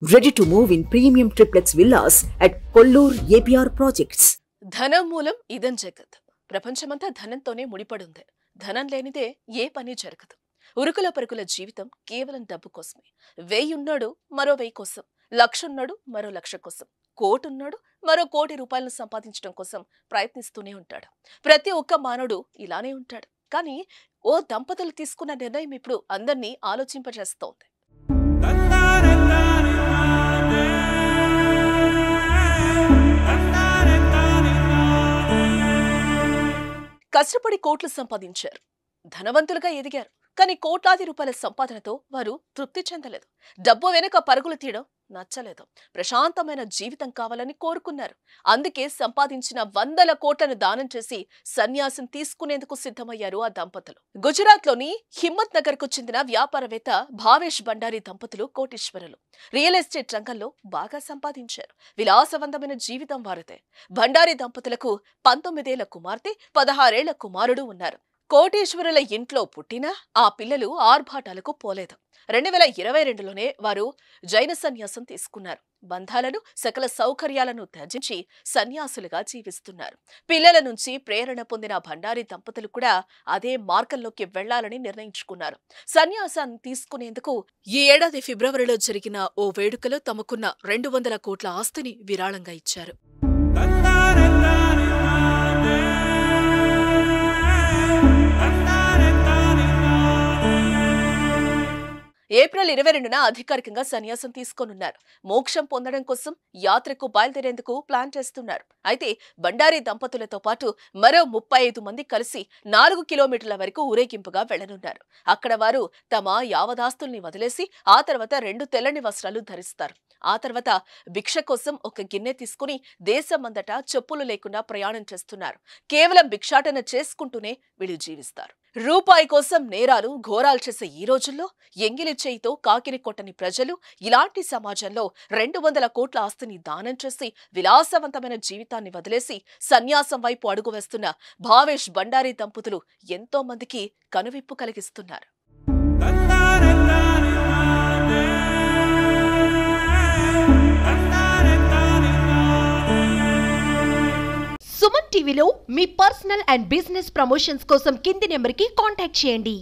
Ready to move in premium triplex villas at Kollur APR projects. ధనం మూలం ఇదం జగత్. ప్రపంచమంతా ధనంతోనే ముడిపడుంది. ధనం లేనిదే ఏ పని జరగదు. ఉరుకుల పరుగుల జీవితం కేవలం డబ్బు కోసమే. 1000 ఉన్నాడు మరో 1000 కోసం, 1,00,000 ఉన్నాడు మరో 1,00,000 కోసం, 1,00,00,000 ఉన్నాడు మరో 1,00,00,000 రూపాయలను సంపాదించడం కోసం ప్రయత్నిస్తూనే ఉంటాడు. ప్రతి ఒక్క మానవుడు ఇలానే ఉంటాడు. కానీ ఓ దంపతులు తీసుకున్న నిర్ణయం ఇప్పుడు అందర్నీ ఆలోచింపజేస్తోంది. కష్టపడి కోట్లు సంపాదించారు, ధనవంతులుగా ఎదిగారు. కానీ కోట్లాది రూపాయల సంపాదనతో వారు తృప్తి చెందలేదు. డబ్బు వెనుక పరుగులు తీయడం నచ్చలేదు. ప్రశాంతమైన జీవితం కావాలని కోరుకున్నారు. అందుకే సంపాదించిన 100 కోట్లను దానం చేసి సన్యాసం తీసుకునేందుకు సిద్ధమయ్యారు ఆ దంపతులు. గుజరాత్లోని హిమ్మత్ నగర్ కు చెందిన వ్యాపారవేత్త భావేష్ భండారీ దంపతులు కోటీశ్వరులు. రియల్ ఎస్టేట్ రంగంలో బాగా సంపాదించారు. విలాసవంతమైన జీవితం వారిదే. భండారీ దంపతులకు 19 ఏళ్ల కుమార్తె, 16 ఏళ్ల కుమారుడు ఉన్నారు. కోటీశ్వరుల ఇంట్లో పుట్టినా ఆ పిల్లలు ఆర్భాటాలకు పోలేదు. 2022లోనే వారు జైన సన్యాసం తీసుకున్నారు. బంధాలను, సకల సౌకర్యాలను త్యజించి సన్యాసులుగా జీవిస్తున్నారు. పిల్లల నుంచి ప్రేరణ పొందిన భండారీ దంపతులు కూడా అదే మార్గంలోకి వెళ్లాలని నిర్ణయించుకున్నారు. సన్యాసాన్ని తీసుకునేందుకు ఈ ఏడాది ఫిబ్రవరిలో జరిగిన ఓ వేడుకలో తమకున్న 200 కోట్ల ఆస్తిని విరాళంగా ఇచ్చారు. ఏప్రిల్ 22న అధికారికంగా సన్యాసం తీసుకోనున్నారు. మోక్షం పొందడం కోసం యాత్రకు బయలుదేరేందుకు ప్లాన్ చేస్తున్నారు. అయితే భండారీ దంపతులతో పాటు మరో 35 మంది కలిసి 4 కిలోమీటర్ల వరకు ఊరేగింపుగా వెళ్లనున్నారు. అక్కడ వారు తమ యావదాస్తుల్ని వదిలేసి ఆ తర్వాత 2 తెల్లని వస్త్రాలు ధరిస్తారు. ఆ తర్వాత భిక్ష కోసం ఒక గిన్నె తీసుకుని దేశమంతటా చెప్పులు లేకుండా ప్రయాణం చేస్తున్నారు. కేవలం భిక్షాటన చేసుకుంటూనే వీళ్ళు జీవిస్తారు. రూపాయి కోసం నేరాలు, ఘోరాలు చేసే ఈ రోజుల్లో ఎంగిలి చేయితో కాకిని కొట్టని ప్రజలు ఇలాంటి సమాజంలో 200 కోట్ల ఆస్తిని దానం చేసి విలాసవంతమైన జీవితాన్ని వదిలేసి సన్యాసం వైపు అడుగు వేస్తున్న భావేష్ భండారీ దంపతులు ఎంతో మందికి కనువిప్పు కలిగిస్తున్నారు. సుమన్ టీవీలో మీ పర్సనల్ అండ్ బిజినెస్ ప్రమోషన్స్ కోసం కింది నెంబర్కి కాంటాక్ట్ చేయండి.